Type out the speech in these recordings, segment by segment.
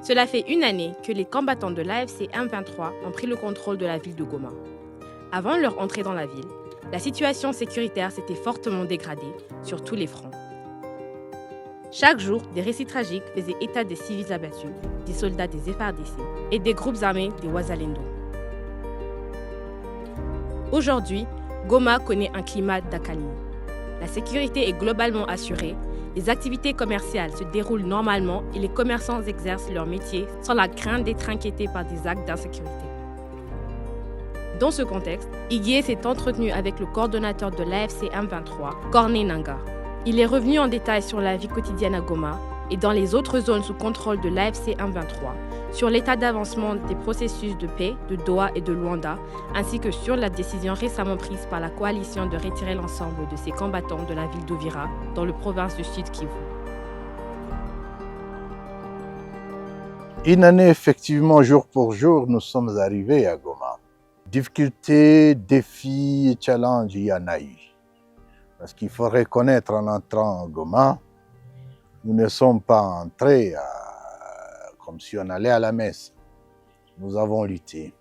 Cela fait une année que les combattants de l'AFC M23 ont pris le contrôle de la ville de Goma. Avant leur entrée dans la ville, la situation sécuritaire s'était fortement dégradée sur tous les fronts. Chaque jour, des récits tragiques faisaient état des civils abattus, des soldats des FARDC et des groupes armés des Wazalendo. Aujourd'hui, Goma connaît un climat d'accalmie. La sécurité est globalement assurée, les activités commerciales se déroulent normalement et les commerçants exercent leur métier sans la crainte d'être inquiétés par des actes d'insécurité. Dans ce contexte, Iguié s'est entretenu avec le coordonnateur de l'AFC M23, Corneille Nangaa. Il est revenu en détail sur la vie quotidienne à Goma et dans les autres zones sous contrôle de l'AFC M23, sur l'état d'avancement des processus de paix de Doha et de Luanda, ainsi que sur la décision récemment prise par la coalition de retirer l'ensemble de ses combattants de la ville d'Uvira, dans la province du Sud Kivu. Une année, effectivement, jour pour jour, nous sommes arrivés à Goma. Difficultés, défis, challenges, il y en a eu. Parce qu'il faut reconnaître en entrant à Goma, nous ne sommes pas entrés comme si on allait à la messe. Nous avons lutté.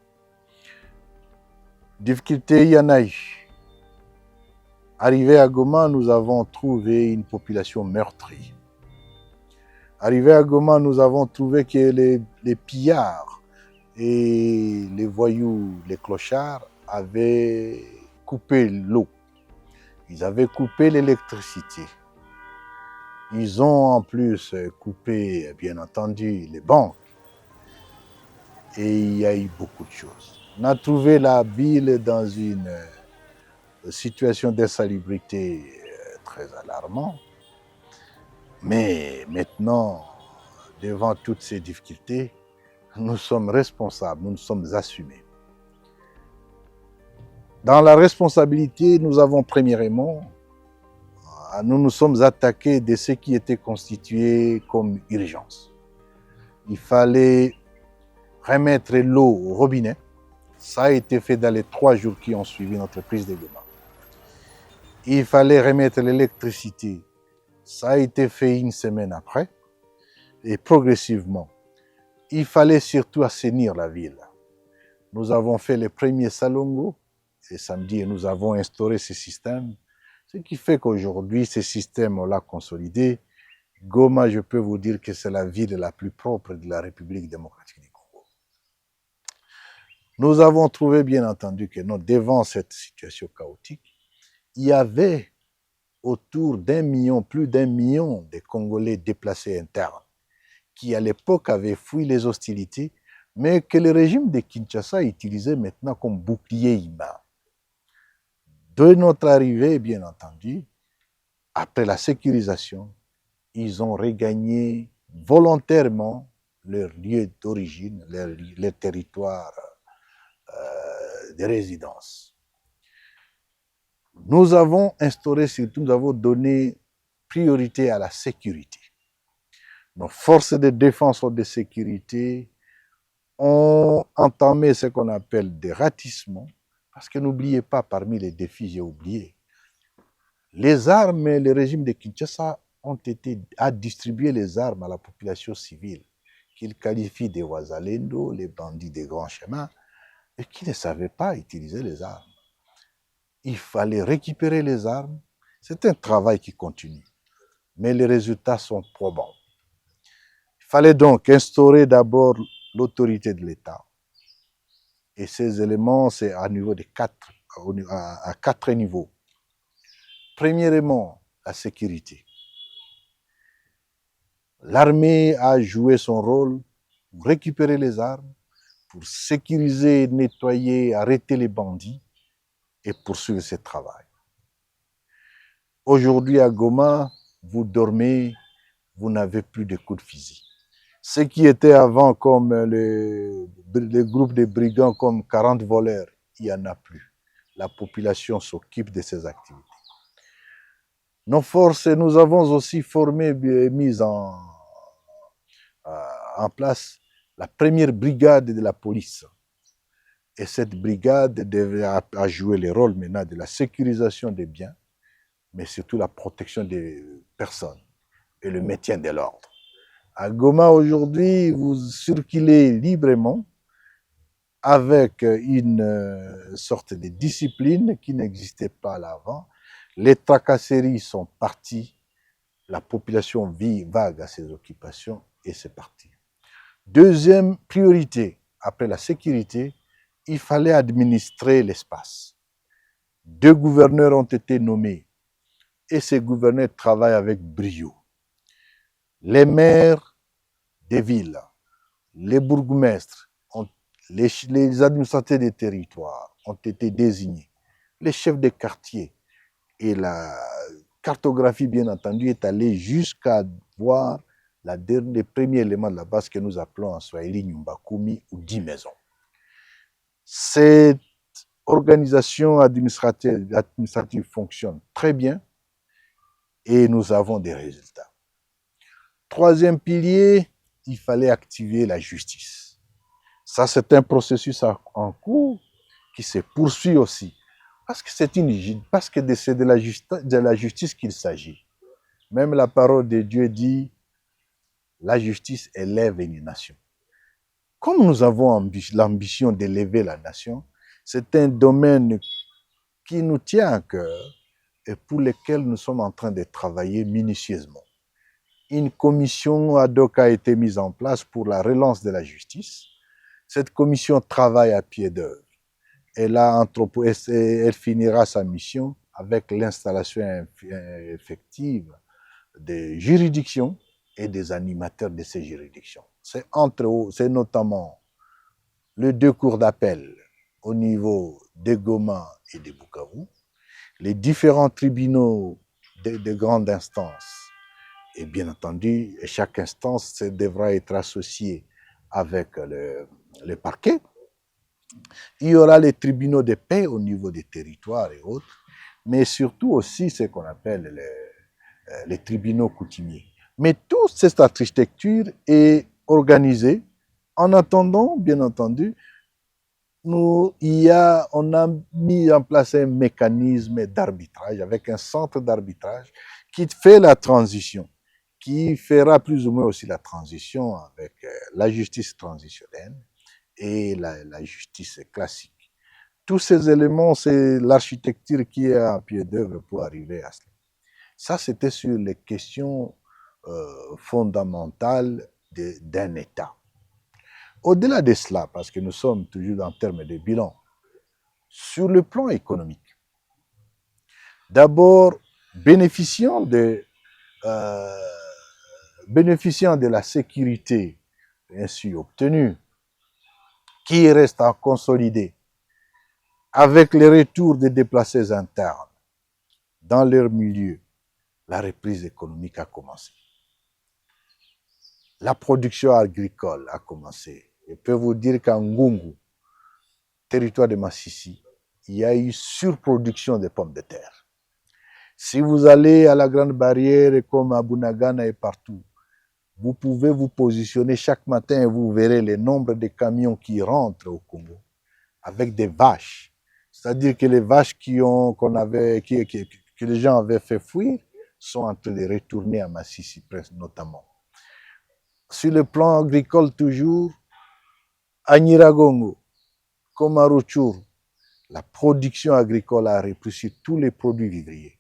Difficultés, il y en a eu. Arrivé à Goma, nous avons trouvé une population meurtrie. Arrivé à Goma, nous avons trouvé que les pillards et les voyous, les clochards avaient coupé l'eau. Ils avaient coupé l'électricité. Ils ont en plus coupé, bien entendu, les banques. Et il y a eu beaucoup de choses. On a trouvé la ville dans une situation d'insalubrité très alarmante. Mais maintenant, devant toutes ces difficultés, nous sommes responsables, nous sommes assumés. Dans la responsabilité, nous avons premièrement, nous nous sommes attaqués de ce qui était constitué comme urgence. Il fallait remettre l'eau au robinet. Ça a été fait dans les 3 jours qui ont suivi notre prise de Goma. Il fallait remettre l'électricité. Ça a été fait 1 semaine après. Et progressivement, il fallait surtout assainir la ville. Nous avons fait les premiers salongos. Et samedi, nous avons instauré ce système. Ce qui fait qu'aujourd'hui, ce système, on l'a consolidé. Goma, je peux vous dire que c'est la ville la plus propre de la République démocratique du Congo. Nous avons trouvé, bien entendu, que devant cette situation chaotique, il y avait autour d'1 million, plus d'1 million de Congolais déplacés internes, qui à l'époque avaient fui les hostilités, mais que le régime de Kinshasa utilisait maintenant comme bouclier humain. De notre arrivée, bien entendu, après la sécurisation, ils ont regagné volontairement leur lieu d'origine, leur territoire de résidence. Nous avons instauré, surtout, nous avons donné priorité à la sécurité. Nos forces de défense ou de sécurité ont entamé ce qu'on appelle des ratissements. Parce que n'oubliez pas, parmi les défis, j'ai oublié, les armes, le régime de Kinshasa a distribué les armes à la population civile, qu'il qualifie des Wazalendo, les bandits des grands chemins, et qui ne savaient pas utiliser les armes. Il fallait récupérer les armes. C'est un travail qui continue, mais les résultats sont probants. Il fallait donc instaurer d'abord l'autorité de l'État. Et ces éléments, c'est à 4 niveaux. Premièrement, la sécurité. L'armée a joué son rôle pour récupérer les armes, pour sécuriser, nettoyer, arrêter les bandits et poursuivre ce travail. Aujourd'hui à Goma, vous dormez, vous n'avez plus de coups de fusil. Ce qui était avant comme les groupes de brigands comme 40 voleurs, il n'y en a plus. La population s'occupe de ces activités. Nos forces, nous avons aussi formé et mis en place la première brigade de la police. Et cette brigade devait jouer le rôle maintenant de la sécurisation des biens, mais surtout la protection des personnes et le maintien de l'ordre. À Goma, aujourd'hui, vous circulez librement avec une sorte de discipline qui n'existait pas là avant. Les tracasseries sont parties, la population vit vague à ses occupations et c'est parti. Deuxième priorité, après la sécurité, il fallait administrer l'espace. 2 gouverneurs ont été nommés et ces gouverneurs travaillent avec brio. Les maires des villes, les bourgmestres, les administrateurs des territoires ont été désignés. Les chefs de quartier et la cartographie, bien entendu, est allée jusqu'à voir les premiers éléments de la base que nous appelons en Swahili Nyumbakumi ou 10 maisons. Cette organisation administrative fonctionne très bien et nous avons des résultats. Troisième pilier, il fallait activer la justice. Ça, c'est un processus en cours qui se poursuit aussi. Parce que c'est de la justice qu'il s'agit. Même la parole de Dieu dit, la justice élève une nation. Comme nous avons l'ambition d'élever la nation, c'est un domaine qui nous tient à cœur et pour lequel nous sommes en train de travailler minutieusement. Une commission ad hoc a été mise en place pour la relance de la justice. Cette commission travaille à pied d'œuvre. Elle finira sa mission avec l'installation effective des juridictions et des animateurs de ces juridictions. C'est notamment les 2 cours d'appel au niveau de Goma et de Bukavu, les différents tribunaux de grande instance. Et bien entendu, chaque instance devra être associée avec le parquet. Il y aura les tribunaux de paix au niveau des territoires et autres, mais surtout aussi ce qu'on appelle les tribunaux coutumiers. Mais toute cette architecture est organisée. En attendant, bien entendu, on a mis en place un mécanisme d'arbitrage avec un centre d'arbitrage qui fait la transition, qui fera plus ou moins aussi la transition avec la justice transitionnelle et la justice classique. Tous ces éléments, c'est l'architecture qui est à pied d'œuvre pour arriver à cela. Ça, c'était sur les questions fondamentales d'un État. Au-delà de cela, parce que nous sommes toujours en termes de bilan, sur le plan économique, d'abord, bénéficiant de la sécurité ainsi obtenue, qui reste à consolider, avec le retour des déplacés internes dans leur milieu, la reprise économique a commencé. La production agricole a commencé. Je peux vous dire qu'en Ngungu, territoire de Massissi, il y a eu surproduction de pommes de terre. Si vous allez à la Grande Barrière comme à Bunagana et partout, vous pouvez vous positionner chaque matin et vous verrez le nombre de camions qui rentrent au Congo avec des vaches. C'est-à-dire que les vaches que les gens avaient fait fuir sont en train de retourner à Massissi, notamment. Sur le plan agricole toujours, à Nyiragongo, comme à Rutshuru, la production agricole a repris sur tous les produits vivriers.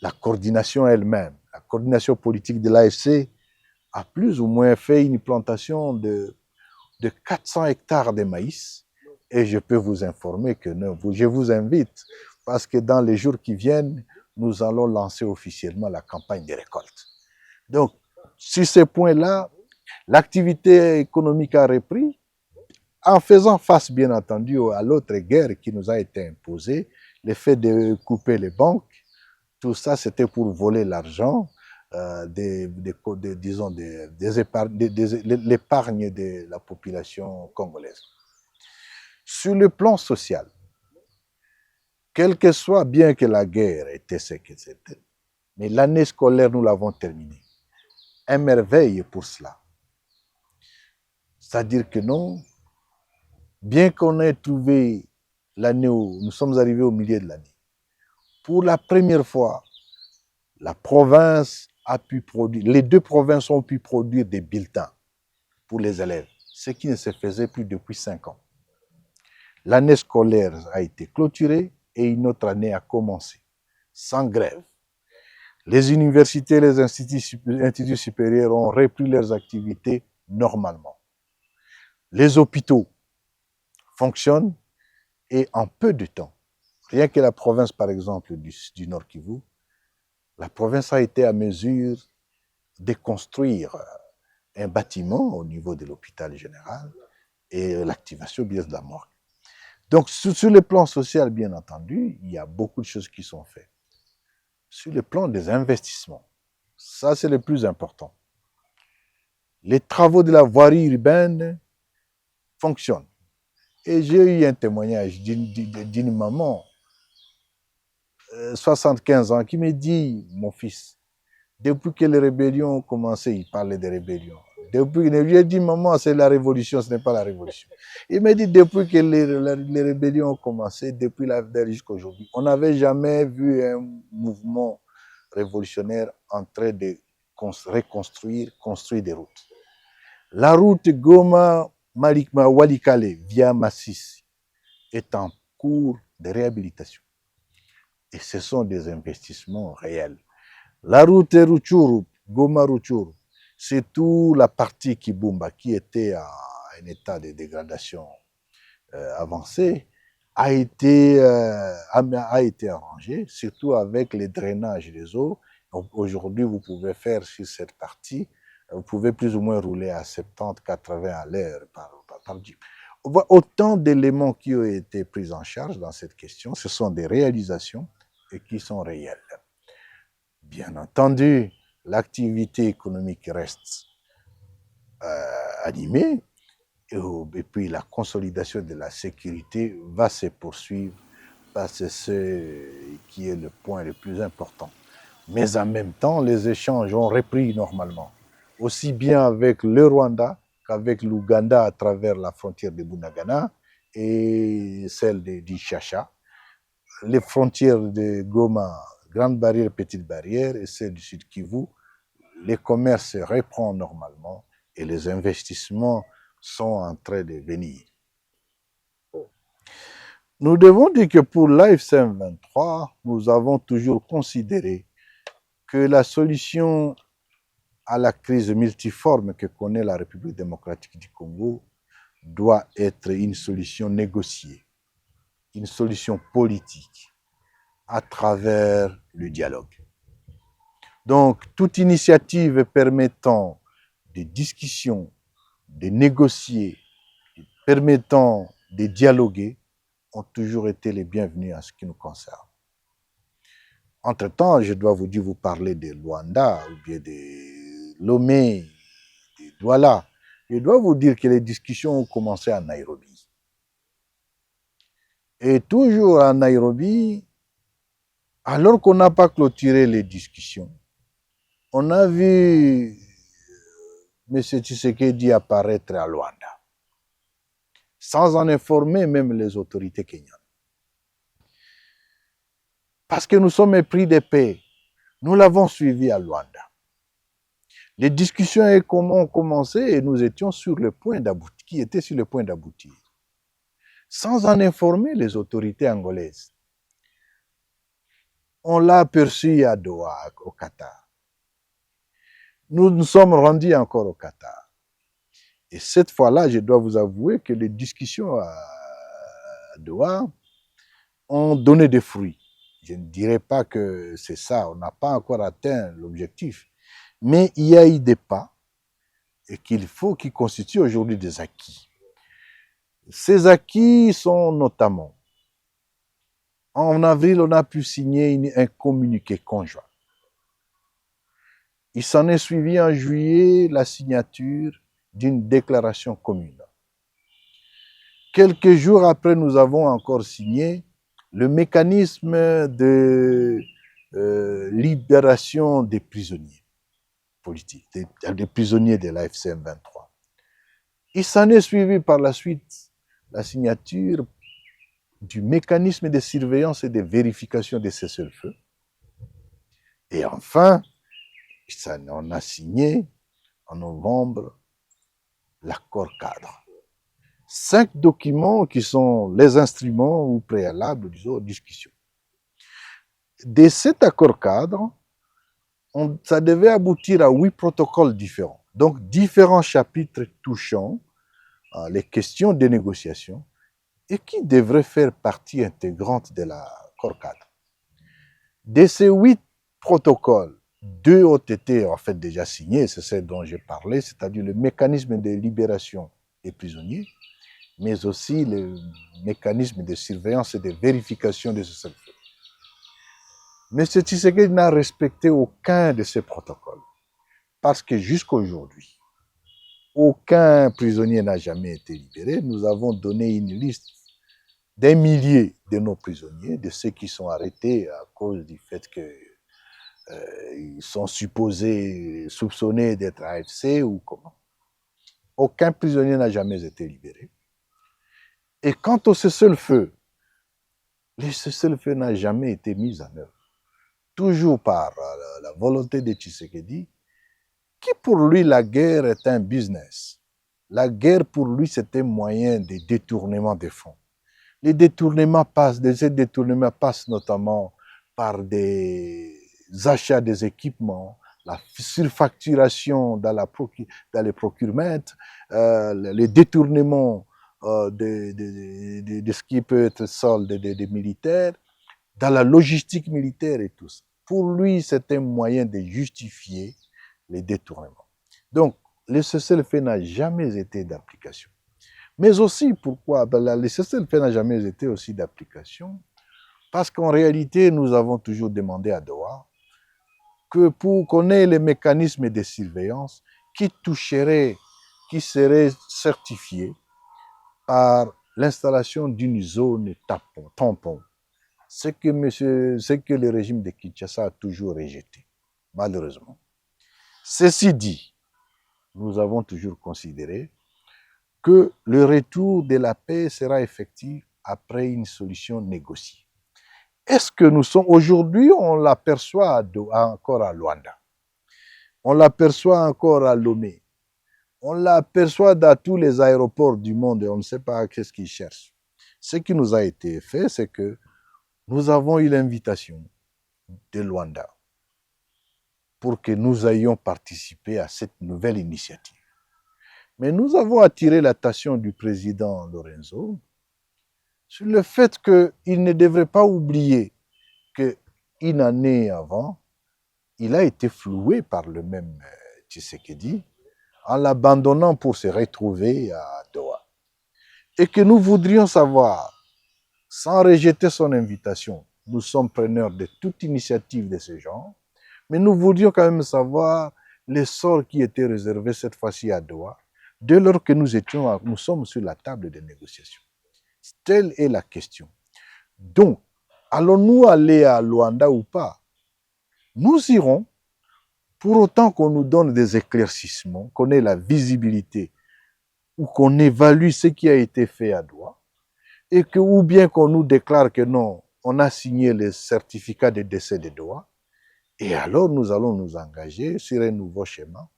La coordination elle-même, la coordination politique de l'AFC a plus ou moins fait une plantation de 400 hectares de maïs. Et je peux vous informer que je vous invite, parce que dans les jours qui viennent, nous allons lancer officiellement la campagne de récolte. Donc, sur ces points-là, l'activité économique a repris, en faisant face, bien entendu, à l'autre guerre qui nous a été imposée, le fait de couper les banques. Tout ça, c'était pour voler l'argent, l'épargne de la population congolaise. Sur le plan social, quel que soit, bien que la guerre était ce que c'était, mais l'année scolaire, nous l'avons terminée. Un merveille pour cela. C'est-à-dire que non, bien qu'on ait trouvé l'année où nous sommes arrivés au milieu de l'année, Pour la première fois, la province a pu produire, les deux provinces ont pu produire des bulletins pour les élèves, ce qui ne se faisait plus depuis 5 ans. L'année scolaire a été clôturée et une autre année a commencé, sans grève. Les universités et les instituts supérieurs ont repris leurs activités normalement. Les hôpitaux fonctionnent et en peu de temps, rien que la province par exemple du Nord Kivu, la province a été à mesure de construire un bâtiment au niveau de l'hôpital général et l'activation bien de la morgue. Donc sur le plan social, bien entendu, il y a beaucoup de choses qui sont faites. Sur le plan des investissements, ça c'est le plus important. Les travaux de la voirie urbaine fonctionnent. Et j'ai eu un témoignage d'une maman, 75 ans, qui me dit, mon fils, depuis que les rébellions ont commencé, il parlait des rébellions. Depuis, j'ai dit, maman, c'est la révolution, ce n'est pas la révolution. Il m'a dit, depuis que les rébellions ont commencé, depuis la guerre jusqu'à aujourd'hui, on n'avait jamais vu un mouvement révolutionnaire en train de reconstruire, construire des routes. La route Goma-Walikale via Masisi est en cours de réhabilitation. Et ce sont des investissements réels. La route Rutshuru, Goma-Rutshuru, c'est toute la partie Kibumba qui était à un état de dégradation avancé, a été arrangée, surtout avec les drainages des eaux. Aujourd'hui, vous pouvez faire sur cette partie, vous pouvez plus ou moins rouler à 70-80 à l'heure par Jeep. On voit autant d'éléments qui ont été pris en charge dans cette question. Ce sont des réalisations et qui sont réelles. Bien entendu, l'activité économique reste animée et puis la consolidation de la sécurité va se poursuivre parce que c'est ce qui est le point le plus important. Mais en même temps, les échanges ont repris normalement, aussi bien avec le Rwanda qu'avec l'Ouganda à travers la frontière de Bunagana et celle d'Ishasha, les frontières de Goma, Grande Barrière, Petite Barrière et celle du Sud Kivu, les commerces se reprennent normalement et les investissements sont en train de venir. Nous devons dire que pour l'AFC M23, nous avons toujours considéré que la solution à la crise multiforme que connaît la République démocratique du Congo doit être une solution négociée, une solution politique à travers le dialogue. Donc, toute initiative permettant des discussions, de négocier, permettant de dialoguer, ont toujours été les bienvenus en ce qui nous concerne. Entre-temps, je dois vous dire, vous parlez de Luanda ou bien de Lomé, de Douala. Je dois vous dire que les discussions ont commencé à Nairobi. Et toujours à Nairobi, alors qu'on n'a pas clôturé les discussions, on a vu M. Tshisekedi apparaître à Luanda, sans en informer même les autorités kenyanes. Parce que nous sommes épris de paix. Nous l'avons suivi à Luanda. Les discussions ont commencé et nous étions sur le point d'aboutir, qui étaient sur le point d'aboutir, sans en informer les autorités angolaises. On l'a aperçu à Doha, au Qatar. Nous nous sommes rendus encore au Qatar. Et cette fois-là, je dois vous avouer que les discussions à Doha ont donné des fruits. Je ne dirais pas que c'est ça, on n'a pas encore atteint l'objectif. Mais il y a eu des pas et qui constituent aujourd'hui des acquis. Ces acquis sont notamment, en avril, on a pu signer un communiqué conjoint. Il s'en est suivi en juillet la signature d'une déclaration commune. Quelques jours après, nous avons encore signé le mécanisme de libération des prisonniers politiques, des prisonniers de l'AFC M23. Il s'en est suivi par la suite la signature du mécanisme de surveillance et de vérification des cessez-le-feu. Et enfin, on a signé en novembre l'accord cadre. 5 documents qui sont les instruments ou préalables, disons, aux discussions. De cet accord cadre, ça devait aboutir à 8 protocoles différents. Donc, différents chapitres touchant les questions de négociation et qui devraient faire partie intégrante de l'accord cadre. De ces 8 protocoles, 2 ont été en fait déjà signés, c'est ce dont j'ai parlé, c'est-à-dire le mécanisme de libération des prisonniers, mais aussi le mécanisme de surveillance et de vérification de cessez-le-feu. M. Tshisekedi n'a respecté aucun de ces protocoles, parce que jusqu'à aujourd'hui, aucun prisonnier n'a jamais été libéré. Nous avons donné une liste des milliers de nos prisonniers, de ceux qui sont arrêtés à cause du fait qu'ils sont supposés, soupçonnés d'être AFC ou comment. Aucun prisonnier n'a jamais été libéré. Et quant au cessez-le-feu, le cessez-le-feu n'a jamais été mis en œuvre. Toujours par la volonté de Tshisekedi, qui pour lui, la guerre est un business. La guerre, pour lui, c'est un moyen de détournement des fonds. Ces détournements passent notamment par des achats des équipements, la surfacturation dans les procurements, les détournements de ce qui peut être solde des militaires, dans la logistique militaire et tout ça. Pour lui, c'est un moyen de justifier les détournements. Donc, le cessez-le-feu n'a jamais été d'application. Mais aussi, pourquoi le cessez-le-feu n'a jamais été aussi d'application? Parce qu'en réalité, nous avons toujours demandé à Doha que pour qu'on ait les mécanismes de surveillance qui seraient certifiés par l'installation d'une zone tampon, ce que le régime de Kinshasa a toujours rejeté, malheureusement. Ceci dit, nous avons toujours considéré que le retour de la paix sera effectif après une solution négociée. Est-ce que nous sommes aujourd'hui, on l'aperçoit encore à Luanda, on l'aperçoit encore à Lomé, on l'aperçoit dans tous les aéroports du monde et on ne sait pas qu'est-ce qu'ils cherchent. Ce qui nous a été fait, c'est que nous avons eu l'invitation de Luanda pour que nous ayons participé à cette nouvelle initiative. Mais nous avons attiré l'attention du président Lorenzo sur le fait qu'il ne devrait pas oublier qu'une année avant, il a été floué par le même Tshisekedi en l'abandonnant pour se retrouver à Doha. Et que nous voudrions savoir, sans rejeter son invitation, nous sommes preneurs de toute initiative de ce genre, mais nous voudrions quand même savoir les sorts qui étaient réservés cette fois-ci à Doha, dès lors que nous sommes sur la table de négociation. Telle est la question. Donc, allons-nous aller à Luanda ou pas? Nous irons, pour autant qu'on nous donne des éclaircissements, qu'on ait la visibilité, ou qu'on évalue ce qui a été fait à Doha, ou bien qu'on nous déclare que non, on a signé le certificat de décès de Doha, et alors nous allons nous engager sur un nouveau schéma,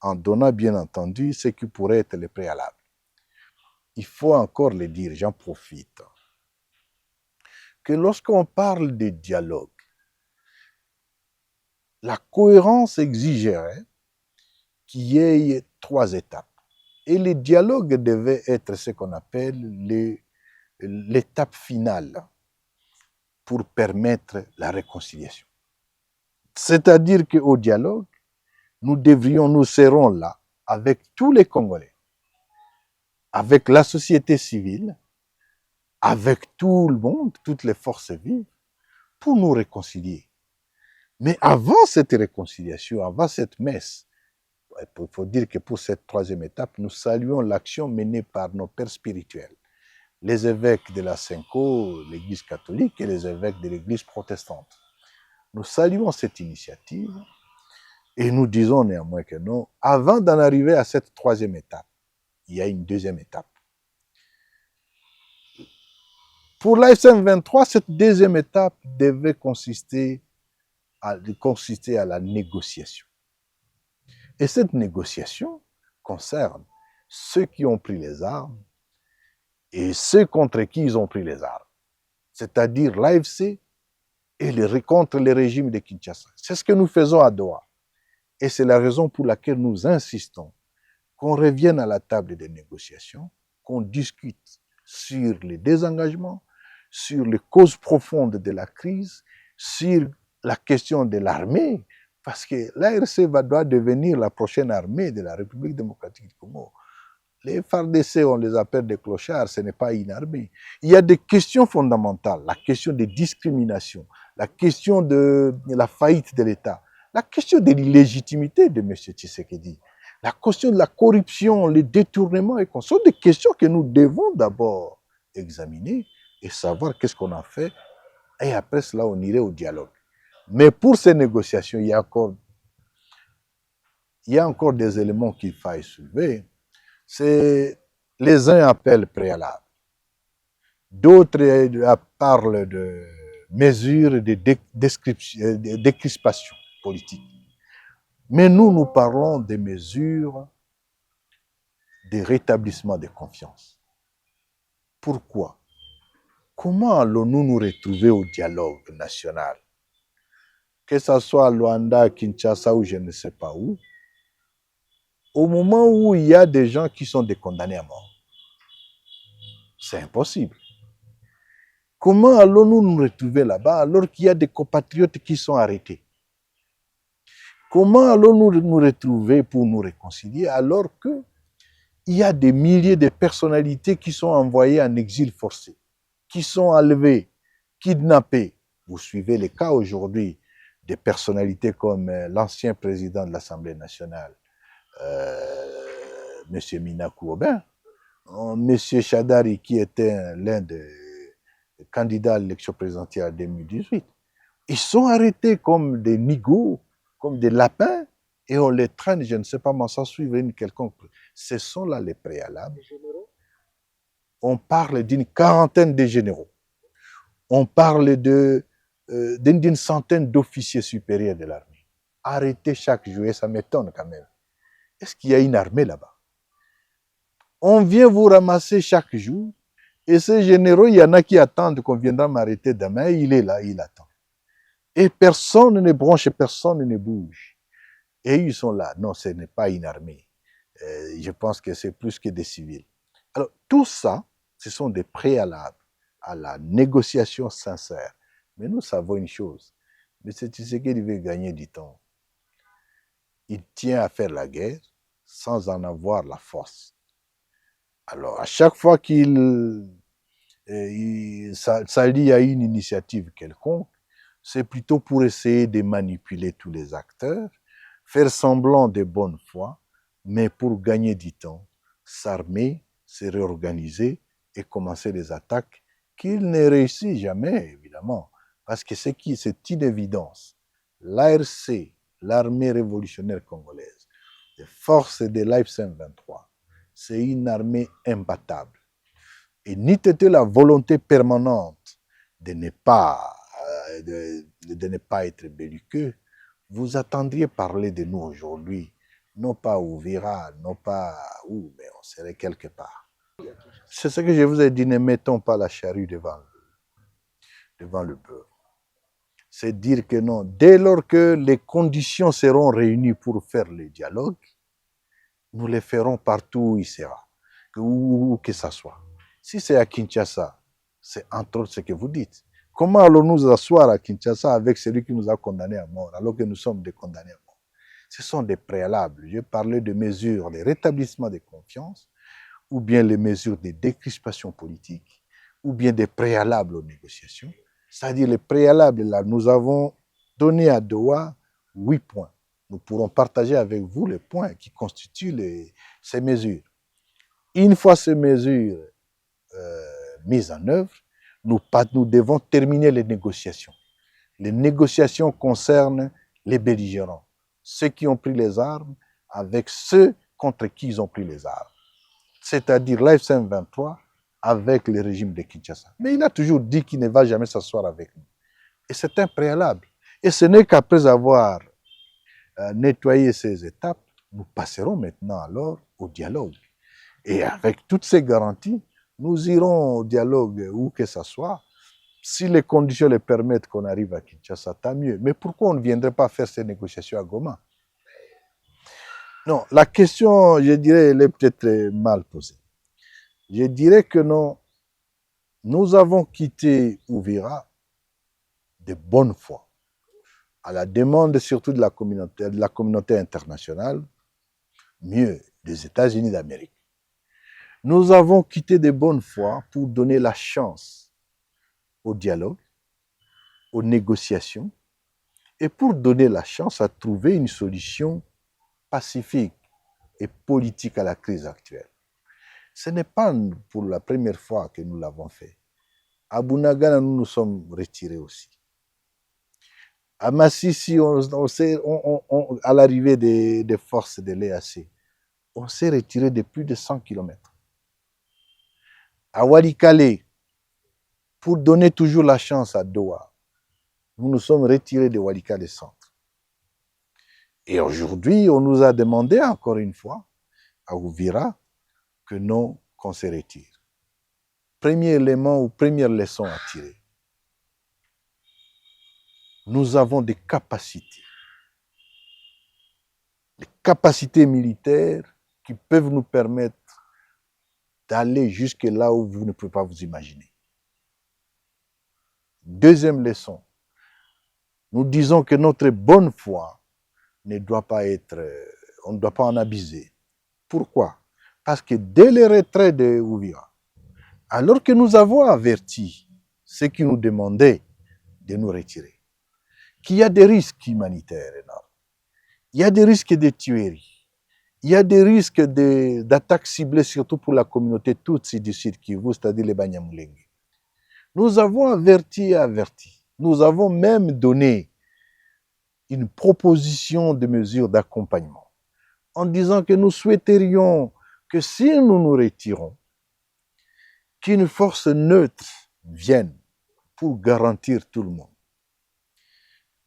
en donnant bien entendu ce qui pourrait être le préalable. Il faut encore le dire, j'en profite, que lorsqu'on parle de dialogue, la cohérence exigerait qu'il y ait 3 étapes. Et le dialogue devait être ce qu'on appelle l'étape finale pour permettre la réconciliation. C'est-à-dire qu'au dialogue, nous serons là avec tous les Congolais, avec la société civile, avec tout le monde, toutes les forces vives, pour nous réconcilier. Mais avant cette réconciliation, avant cette messe, il faut dire que pour cette 3e étape, nous saluons l'action menée par nos pères spirituels, les évêques de la Senko, l'Église catholique et les évêques de l'Église protestante. Nous saluons cette initiative et nous disons néanmoins que non, avant d'en arriver à cette 3e étape, il y a une 2e étape. Pour l'AFCM 23, cette deuxième étape devait consister à la négociation. Et cette négociation concerne ceux qui ont pris les armes et ceux contre qui ils ont pris les armes, c'est-à-dire l'AFC et contre les régimes de Kinshasa. C'est ce que nous faisons à Doha. Et c'est la raison pour laquelle nous insistons qu'on revienne à la table des négociations, qu'on discute sur les désengagements, sur les causes profondes de la crise, sur la question de l'armée, parce que l'ARC doit devenir la prochaine armée de la République démocratique du Congo. Les FARDC, on les appelle des clochards, ce n'est pas une armée. Il y a des questions fondamentales, la question des discriminations, la question de la faillite de l'État, la question de l'illégitimité de M. Tshisekedi, la question de la corruption, les détournements, ce sont des questions que nous devons d'abord examiner et savoir qu'est-ce qu'on a fait. Et après cela, on irait au dialogue. Mais pour ces négociations, il y a encore des éléments qu'il faille soulever. C'est les uns appellent préalable, d'autres parlent de mesures de décrispation politique. Mais nous parlons des mesures de rétablissement de confiance. Pourquoi? Comment allons-nous nous retrouver au dialogue national? Que ce soit à Luanda, Kinshasa ou je ne sais pas où, au moment où il y a des gens qui sont des condamnés à mort. C'est impossible. Comment allons-nous nous retrouver là-bas alors qu'il y a des compatriotes qui sont arrêtés? Comment allons-nous nous retrouver pour nous réconcilier alors qu'il y a des milliers de personnalités qui sont envoyées en exil forcé, qui sont enlevées, kidnappées? Vous suivez les cas aujourd'hui des personnalités comme l'ancien président de l'Assemblée nationale, M. Minakou Aubin, M. Chadari, qui était l'un des candidats à l'élection présidentielle en 2018. Ils sont arrêtés comme des nigauds, comme des lapins, et on les traîne, je ne sais pas, mais sans suivre une quelconque. Ce sont là les préalables. On parle d'une quarantaine de généraux. On parle d'une centaine d'officiers supérieurs de l'armée. Arrêtés chaque jour, et ça m'étonne quand même. Est-ce qu'il y a une armée là-bas? On vient vous ramasser chaque jour, et ces généraux, il y en a qui attendent qu'on viendra m'arrêter demain, il est là, il attend. Et personne ne bronche, personne ne bouge. Et ils sont là. Non, ce n'est pas une armée. Je pense que c'est plus que des civils. Alors, tout ça, ce sont des préalables à la négociation sincère. Mais nous savons une chose. M. Tshisekedi veut gagner du temps. Il tient à faire la guerre sans en avoir la force. Alors, à chaque fois qu'il s'allie à une initiative quelconque, c'est plutôt pour essayer de manipuler tous les acteurs, faire semblant de bonne foi, mais pour gagner du temps, s'armer, se réorganiser et commencer les attaques qu'il ne réussit jamais, évidemment. Parce que c'est une évidence. L'ARC, l'armée révolutionnaire congolaise, les forces de l'AFCM 23, c'est une armée imbattable. Et n'eût été la volonté permanente de ne pas être belliqueux, vous attendriez parler de nous aujourd'hui, non pas au Vira, non pas où, mais on serait quelque part. C'est ce que je vous ai dit, ne mettons pas la charrue devant le bœuf. C'est dire que non, dès lors que les conditions seront réunies pour faire le dialogue, nous les ferons partout où il sera, où que ça soit. Si c'est à Kinshasa, c'est entre autres ce que vous dites. Comment allons-nous nous asseoir à Kinshasa avec celui qui nous a condamnés à mort, alors que nous sommes des condamnés à mort? Ce sont des préalables. Je parlais de mesures de rétablissement de confiance, ou bien les mesures de décrispation politique, ou bien des préalables aux négociations. C'est-à-dire les préalables, là, nous avons donné à Doha 8 points. Nous pourrons partager avec vous les points qui constituent ces mesures. Une fois ces mesures mises en œuvre, nous devons terminer les négociations. Les négociations concernent les belligérants, ceux qui ont pris les armes avec ceux contre qui ils ont pris les armes. C'est-à-dire l'AFCM 23 avec le régime de Kinshasa. Mais il a toujours dit qu'il ne va jamais s'asseoir avec nous. Et c'est un préalable. Et ce n'est qu'après avoir nettoyé ces étapes, nous passerons maintenant alors au dialogue. Et avec toutes ces garanties, nous irons au dialogue où que ce soit. Si les conditions le permettent qu'on arrive à Kinshasa, tant mieux. Mais pourquoi on ne viendrait pas faire ces négociations à Goma? Non, la question, je dirais, elle est peut-être mal posée. Je dirais que non, nous avons quitté Uvira de bonne foi, à la demande surtout de la communauté internationale, mieux, des États-Unis d'Amérique. Nous avons quitté de bonne foi pour donner la chance au dialogue, aux négociations, et pour donner la chance à trouver une solution pacifique et politique à la crise actuelle. Ce n'est pas pour la première fois que nous l'avons fait. À Bunagana, nous nous sommes retirés aussi. À Massissi, à l'arrivée des forces de l'EAC, on s'est retiré de plus de 100 km. À Walikale, pour donner toujours la chance à Doha, nous nous sommes retirés de Walikale Centre. Et aujourd'hui, on nous a demandé encore une fois, à Uvira, que non, qu'on se retire. Premier élément ou première leçon à tirer. Nous avons des capacités militaires qui peuvent nous permettre d'aller jusque là où vous ne pouvez pas vous imaginer. Deuxième leçon, nous disons que notre bonne foi ne doit pas être, on ne doit pas en abuser. Pourquoi? Parce que dès le retrait de Uvira, alors que nous avons averti ceux qui nous demandaient de nous retirer, qu'il y a des risques humanitaires énormes, il y a des risques de tueries, il y a des risques d'attaques ciblées, surtout pour la communauté Tutsi du Sud Kivu, c'est-à-dire les Banyamulenge. Nous avons averti et averti. Nous avons même donné une proposition de mesures d'accompagnement en disant que nous souhaiterions que si nous nous retirons, qu'une force neutre vienne pour garantir tout le monde.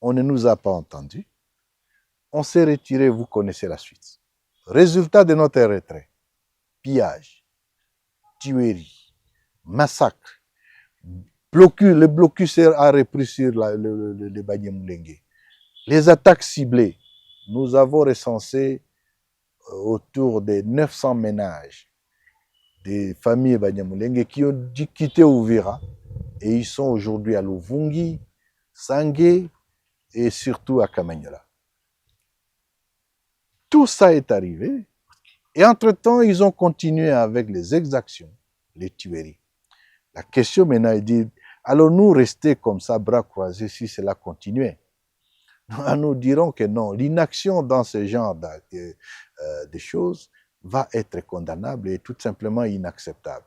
On ne nous a pas entendus. On s'est retiré, vous connaissez la suite. Résultat de notre retrait, pillage, tuerie, massacre, le blocus a repris sur le Banyamulenge. Les attaques ciblées, nous avons recensé autour de 900 ménages des familles Banyamulenge qui ont dû quitter Uvira et ils sont aujourd'hui à Luvungi, Sangé et surtout à Kamanyola. Tout ça est arrivé et entre-temps, ils ont continué avec les exactions, les tueries. La question maintenant est de, allons-nous rester comme ça, bras croisés, si cela continuait? Nous dirons que non, l'inaction dans ce genre de choses va être condamnable et tout simplement inacceptable.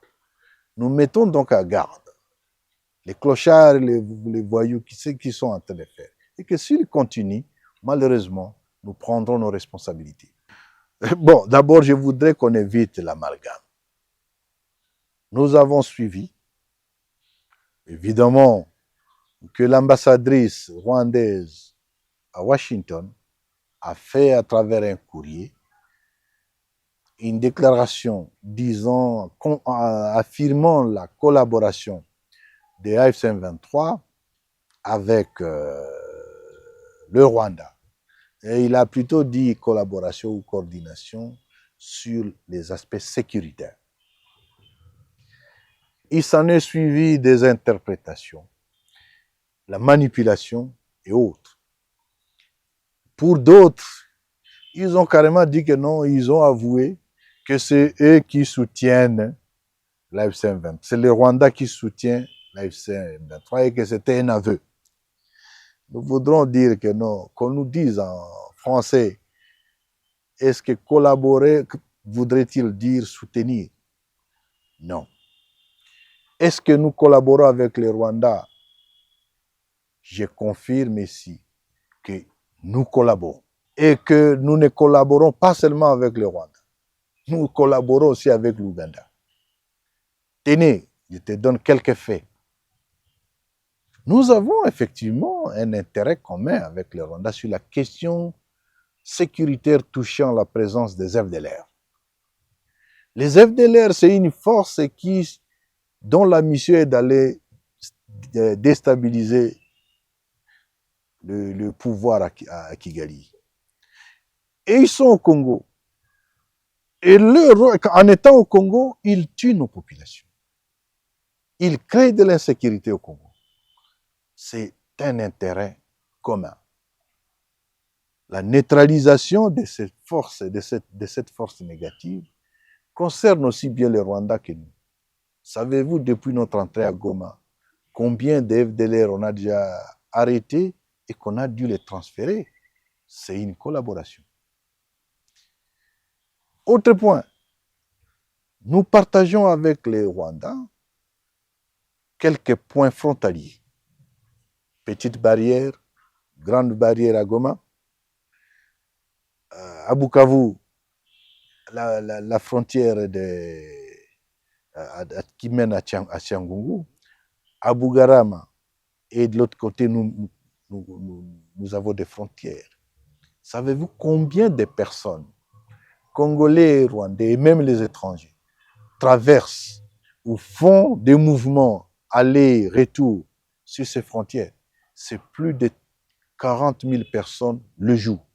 Nous mettons donc à garde les clochards, les voyous qui sont en train de faire. Et que s'ils continuent, malheureusement, nous prendrons nos responsabilités. Bon, d'abord, je voudrais qu'on évite l'amalgame. Nous avons suivi, évidemment, que l'ambassadrice rwandaise à Washington a fait à travers un courrier une déclaration affirmant la collaboration des AFC-M23 avec le Rwanda. Et il a plutôt dit collaboration ou coordination sur les aspects sécuritaires. Il s'en est suivi des interprétations, la manipulation et autres. Pour d'autres, ils ont carrément dit que non, ils ont avoué que c'est eux qui soutiennent l'AFC-M23. C'est le Rwanda qui soutient l'AFC-M23 et que c'était un aveu. Nous voudrons dire que non, qu'on nous dise en français, est-ce que collaborer voudrait-il dire soutenir? Non. Est-ce que nous collaborons avec le Rwanda? Je confirme ici que nous collaborons. Et que nous ne collaborons pas seulement avec le Rwanda. Nous collaborons aussi avec l'Ouganda. Tenez, je te donne quelques faits. Nous avons effectivement un intérêt commun avec le Rwanda sur la question sécuritaire touchant la présence des FDLR. Les FDLR, c'est une force dont la mission est d'aller déstabiliser le pouvoir à Kigali. Et ils sont au Congo. Et en étant au Congo, ils tuent nos populations. Ils créent de l'insécurité au Congo. C'est un intérêt commun. La neutralisation de cette force, de cette force négative, concerne aussi bien le Rwanda que nous. Savez-vous, depuis notre entrée à Goma, combien de FDLR on a déjà arrêtés et qu'on a dû les transférer? C'est une collaboration. Autre point, nous partageons avec les Rwandais quelques points frontaliers. Petite barrière, grande barrière à Goma. À Bukavu, la frontière qui mène à Tchangungu. À Bugarama, et de l'autre côté, nous avons des frontières. Savez-vous combien de personnes, Congolais et Rwandais, et même les étrangers, traversent ou font des mouvements aller-retour sur ces frontières? C'est plus de 40 000 personnes le jour.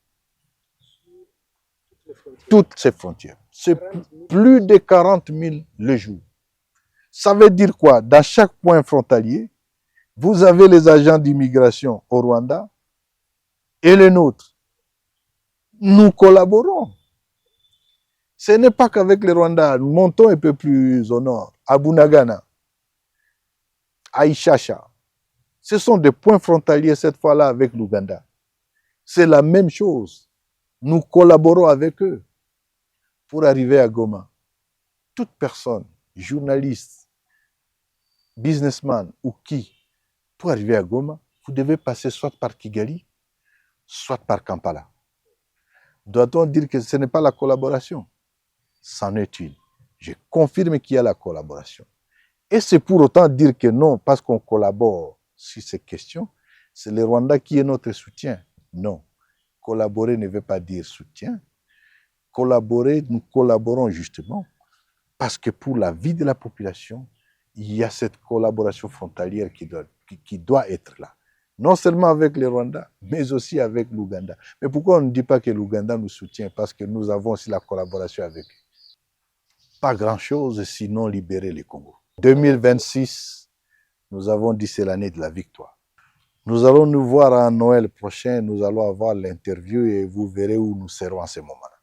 Toutes ces frontières. C'est plus de 40 000 le jour. Ça veut dire quoi? Dans chaque point frontalier, vous avez les agents d'immigration au Rwanda et les nôtres. Nous collaborons. Ce n'est pas qu'avec les Rwandais. Nous montons un peu plus au nord, à Bunagana, à Ishasha. Ce sont des points frontaliers cette fois-là avec l'Ouganda. C'est la même chose. Nous collaborons avec eux pour arriver à Goma. Toute personne, journaliste, businessman ou qui, pour arriver à Goma, vous devez passer soit par Kigali, soit par Kampala. Doit-on dire que ce n'est pas la collaboration? C'en est une. Je confirme qu'il y a la collaboration. Et c'est pour autant dire que non, parce qu'on collabore sur ces questions, c'est le Rwanda qui est notre soutien. Non. Collaborer ne veut pas dire soutien. Collaborer, nous collaborons justement parce que pour la vie de la population, il y a cette collaboration frontalière qui doit être là. Non seulement avec les Rwandais, mais aussi avec l'Ouganda. Mais pourquoi on ne dit pas que l'Ouganda nous soutient? Parce que nous avons aussi la collaboration avec eux. Pas grand-chose, sinon libérer les Congo. 2026, nous avons dit c'est l'année de la victoire. Nous allons nous voir à Noël prochain, nous allons avoir l'interview et vous verrez où nous serons en ce moment-là.